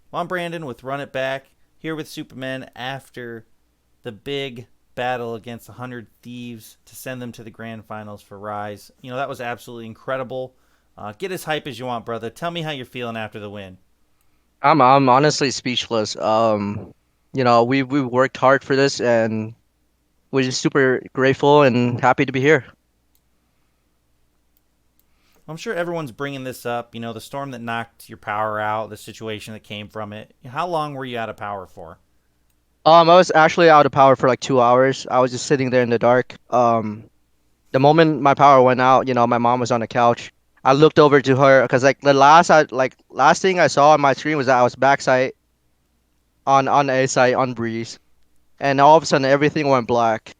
Well, I'm Brandon with Run It Back, here with Superman after the big battle against 100 Thieves to send them to the grand finals for Rise. That was absolutely incredible. Get as hype as you want, brother. Tell me how you're feeling after the win. I'm honestly speechless. We worked hard for this and we're just super grateful and happy to be here. I'm sure everyone's bringing this up. The storm that knocked your power out, the situation that came from it. How long were you out of power for? I was actually out of power for like 2 hours. I was just sitting there in the dark. The moment my power went out, my mom was on the couch. I looked over to her because like last thing I saw on my screen was that I was backside on A side on Breeze, and all of a sudden everything went black.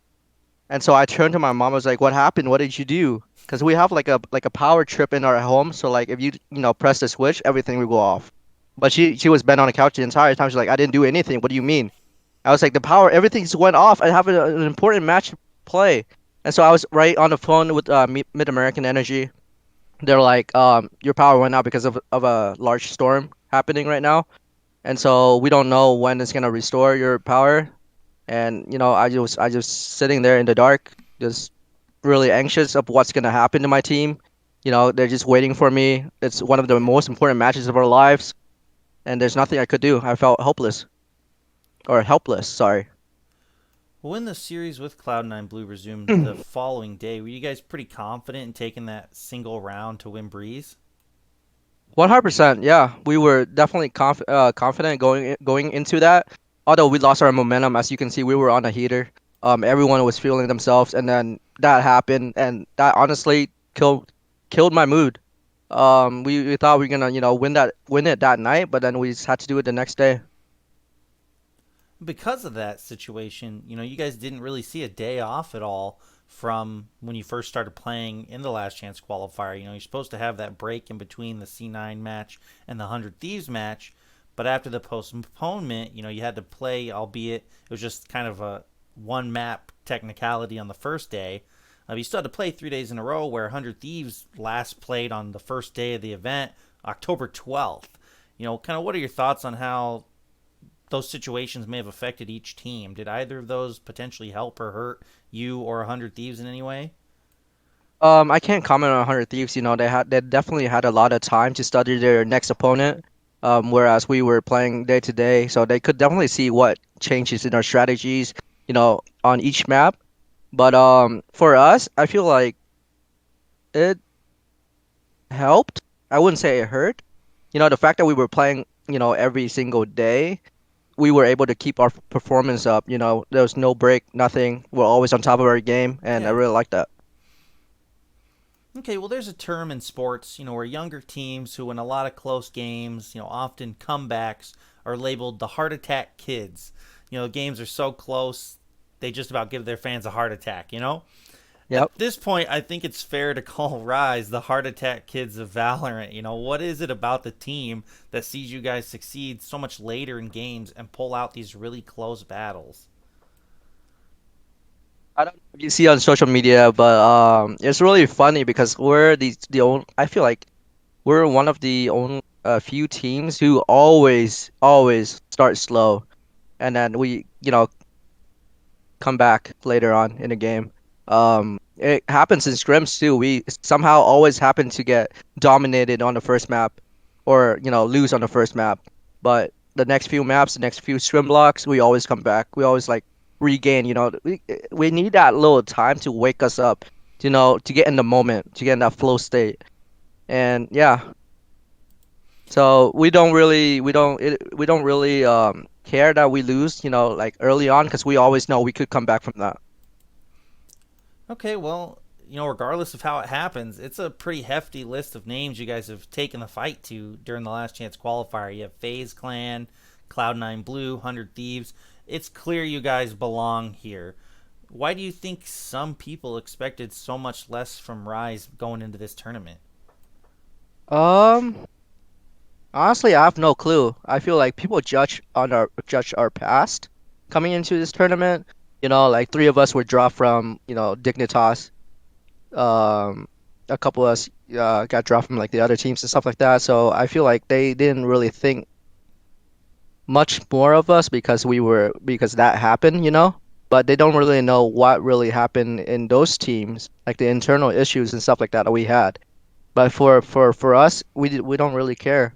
And so I turned to my mom. I was like, "What happened? What did you do?" Because we have like a power trip in our home. So like if you press the switch, everything will go off. But she was bent on the couch the entire time. She's like, "I didn't do anything. What do you mean?" I was like, "The power, everything just went off. I have an important match to play." And so I was right on the phone with Mid American Energy. They're like, "Your power went out because of a large storm happening right now, and so we don't know when it's gonna restore your power." And I just sitting there in the dark, just really anxious of what's gonna happen to my team. They're just waiting for me. It's one of the most important matches of our lives, and there's nothing I could do. I felt hopeless or helpless, sorry. Well, when the series with Cloud9 Blue resumed the following day, were you guys pretty confident in taking that single round to win Breeze? 100%, yeah. We were definitely confident going into that. Although we lost our momentum, as you can see, we were on a heater. Everyone was feeling themselves, and then that happened, and that honestly killed my mood. We thought we were gonna, win it that night, but then we just had to do it the next day. Because of that situation, you guys didn't really see a day off at all from when you first started playing in the last chance qualifier. You're supposed to have that break in between the C9 match and the 100 Thieves match, but after the postponement, you had to play, albeit it was just kind of a one map technicality on the first day. You still had to play 3 days in a row, where 100 Thieves last played on the first day of the event, October 12th. Kind of what are your thoughts on how those situations may have affected each team? Did either of those potentially help or hurt you or 100 Thieves in any way? I can't comment on 100 Thieves. They definitely had a lot of time to study their next opponent. Whereas we were playing day to day, so they could definitely see what changes in our strategies, on each map. But for us, I feel like it helped. I wouldn't say it hurt. The fact that we were playing, every single day, we were able to keep our performance up. There was no break, nothing. We're always on top of our game, and I Yeah. really like that. Okay, well, there's a term in sports, where younger teams who win a lot of close games, often comebacks, are labeled the heart attack kids. Games are so close, they just about give their fans a heart attack. Yep. At this point, I think it's fair to call Rise the heart attack kids of Valorant. What is it about the team that sees you guys succeed so much later in games and pull out these really close battles? I don't know if you see on social media, but it's really funny because we're the only. I feel like we're one of the only few teams who always start slow, and then we come back later on in the game. It happens in scrims too. We somehow always happen to get dominated on the first map, or lose on the first map. But the next few maps, the next few scrim blocks, we always come back. We always like regain. We need that little time to wake us up. To get in the moment, to get in that flow state. And yeah, so we don't really care that we lose. Like early on, because we always know we could come back from that. Okay, well, regardless of how it happens, it's a pretty hefty list of names you guys have taken the fight to during the last chance qualifier. You have FaZe Clan, Cloud9 Blue, 100 Thieves. It's clear you guys belong here. Why do you think some people expected so much less from Rise going into this tournament? Um, Honestly, I have no clue. I feel like people judge our past coming into this tournament. Like three of us were dropped from, Dignitas. Um, a couple of us got dropped from like the other teams and stuff like that. So I feel like they didn't really think. much more of us because that happened, you know. But they don't really know what really happened in those teams, like the internal issues and stuff like that we had. But for us, we don't really care.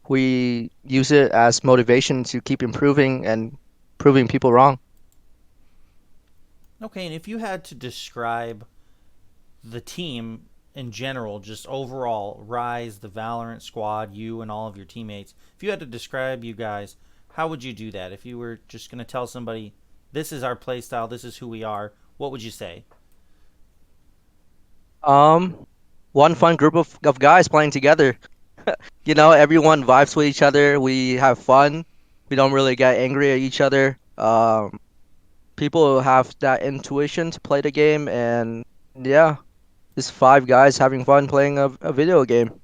We use it as motivation to keep improving and proving people wrong. Okay, and if you had to describe the team in general, just overall, Rise, the Valorant squad, you and all of your teammates, if you had to describe you guys, how would you do that? If you were just going to tell somebody, this is our playstyle, this is who we are, what would you say? Um, One fun group of guys playing together. You know, everyone vibes with each other. We have fun. We don't really get angry at each other. People have that intuition to play the game, and yeah, just five guys having fun playing a video game.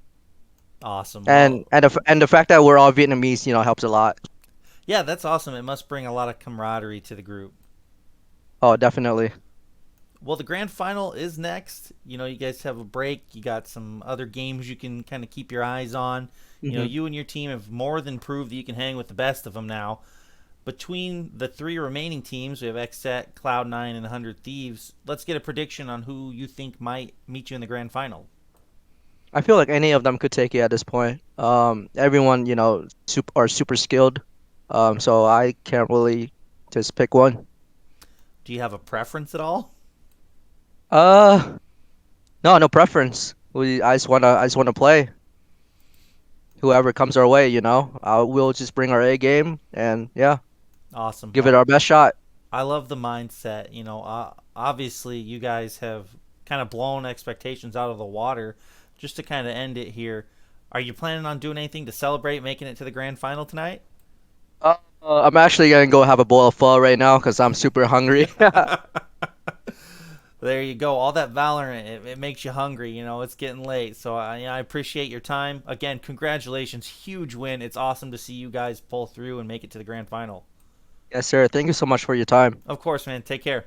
Awesome. And Well, the fact that we're all Vietnamese, you know, helps a lot. yeah, that's awesome. It must bring a lot of camaraderie to the group. Oh, definitely. Well, the grand final is next. You know, you guys have a break. You got some other games you can kind of keep your eyes on. You know, Hmm. you and your team have more than proved that you can hang with the best of them now. Between the three remaining teams, we have XSET, Cloud9, and 100 Thieves. Let's get a prediction on who you think might meet you in the grand final. I feel like any of them could take it at this point. Everyone, you know, are super skilled. So I can't really just pick one. Do you have a preference at all? Uh, no, no preference. I just wanna play. Whoever comes our way, you know, we'll just bring our A game and yeah, Awesome. give it Well, our best shot. I love the mindset. You know, obviously, you guys have kind of blown expectations out of the water. Just to kind of end it here, are you planning on doing anything to celebrate making it to the grand final tonight? I'm actually gonna go have a bowl of pho right now because I'm super hungry. There you go. All that Valorant, it makes you hungry. You know, it's getting late. So I appreciate your time. Again, congratulations. Huge win. It's awesome to see you guys pull through and make it to the grand final. Yes, sir. Thank you so much for your time. Of course, man. Take care.